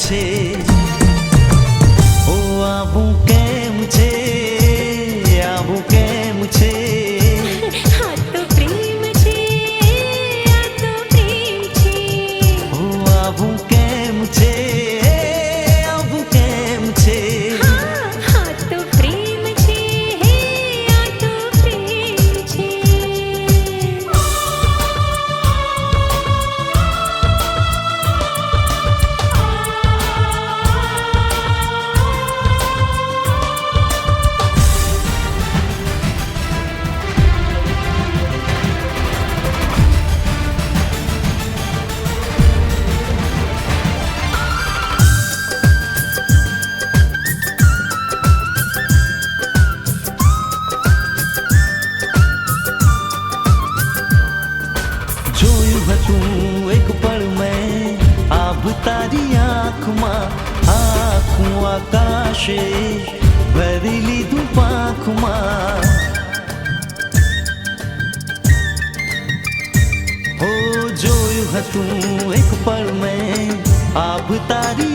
છે ઓ આવું કેમ છે આવું કેમ છે આ તો પ્રેમ છે આ તો પ્રેમ છે ઓ આવું કેમ છે આવું કેમ છે આ તો પ્રેમ છે આ તો પ્રેમ છે જોયું હતું એક પળ મેં આભ તારી આંખમાં આખું આકાશે ભરી લીધું પાંખમાં હો જોયું હતું એક પળ મેં આભ તારી